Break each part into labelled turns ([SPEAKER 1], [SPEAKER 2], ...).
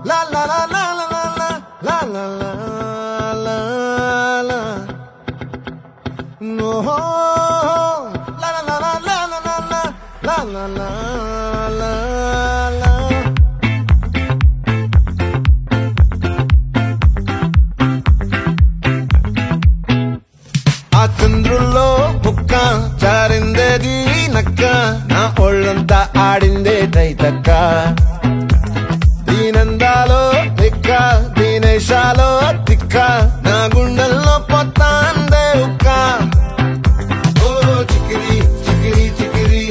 [SPEAKER 1] La la la la la la la la la la la. No. La la la la la la la la la la la la. ఆ చంద్రుల్లో బుక్క జారిందేది నక్క నా ఒళ్ళంతా ఆడిందే తైతక్క దీనందాలో తిక్క దీనేశాలో తిక్క నా గుండెల్లో పొత్తాందే ఉక్క ఓ చికిరి చికిరి చికిరి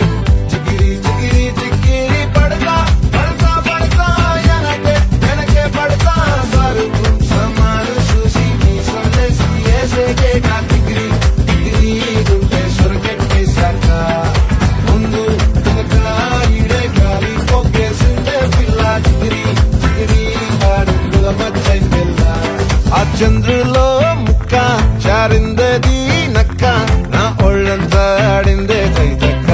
[SPEAKER 1] చికిరి చికిరి చికిరి పడతా పడతా పడతా ఎనకే ఎనకే పడతా సరుకు సమాను చూసి నీ సందేశి ఏసేకే కా చికిరి చికిరి గుంటే సొరకెట్టేశాక ముందు వెనక ఈడే గాలి పొక్కేసిందే పిల్ల చికిరి చికిరి అడుగుల మచ్చై పిల్ల ఆ చంద్రులో ముక్క చారిందేది నక్క నా ఒళ్ళంతా ఆడిందే తైతక్క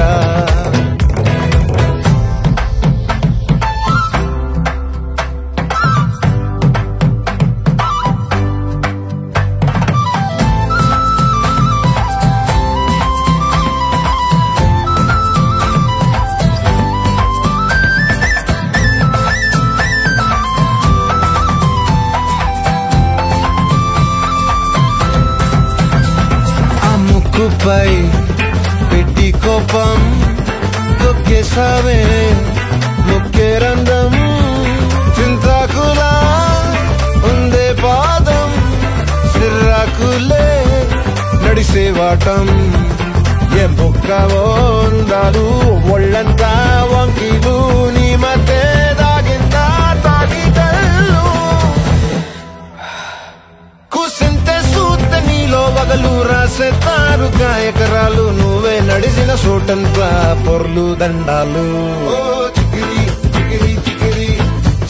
[SPEAKER 1] ముక్కుపై పెట్టి కోపం తొక్కేసావే ముక్కే రంధ్రం చింతాకులా ఉందే పాదం సిర్రాకులే నడిసేవాటం ఏ బొక్కవో ఉండాలు ఒళ్ళంతా వంకిలు నీ మధ్య దాగిందా తాగిదల్లు కూసింతే సూత నీలో వగలు రాసేతారు గాయకరాలు నువ్వే నడిసిన చోటంతా పొర్లు దండాలు చికిరి చికిరి చికిరి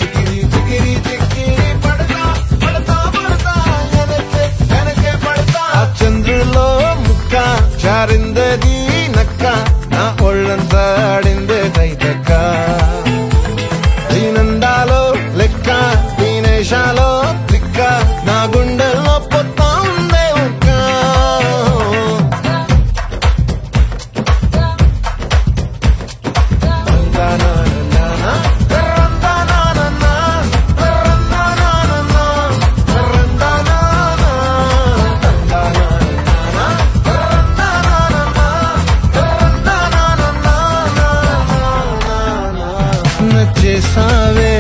[SPEAKER 1] చికిరి చికిరి చికిరి పడతా పడతా పడతా ఎనకే ఎనకే పడతా ఆ చంద్రులో ముక్క చారిందేది నక్క నా ఒళ్ళంతా ఆడిందే తైతక్క దీనందాలో లెక్క దీనేశాలో తిక్క నా గుండెల్లో పొత్తా ఉందే ఉక్క నచ్చేసావే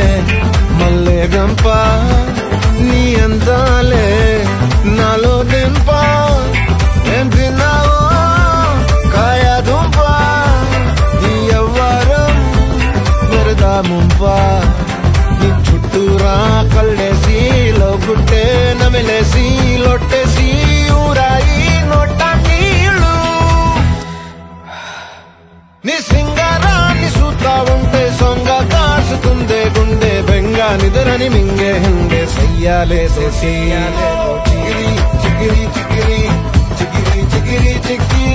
[SPEAKER 1] మల్లె గంప నీ అందాలే నాలో దింప ఏం తిన్నావో కాయ దుంప నీ ఎవ్వరం వరదా ముంప నీ చుట్టూరా కళ్ళేసి లోగుట్టే నమిలేసి లొట్టేసి ఊరాయి నోట నీళ్ళు నీ సింగారాన్ని చూస్తా ఉంటే సొంగ కాసుకుందే గుండె బెంగ నిదరని మింగే హంగే సయ్యాలే చికిరి చికిరి చికిరి చికిరి చికిరి చికిరి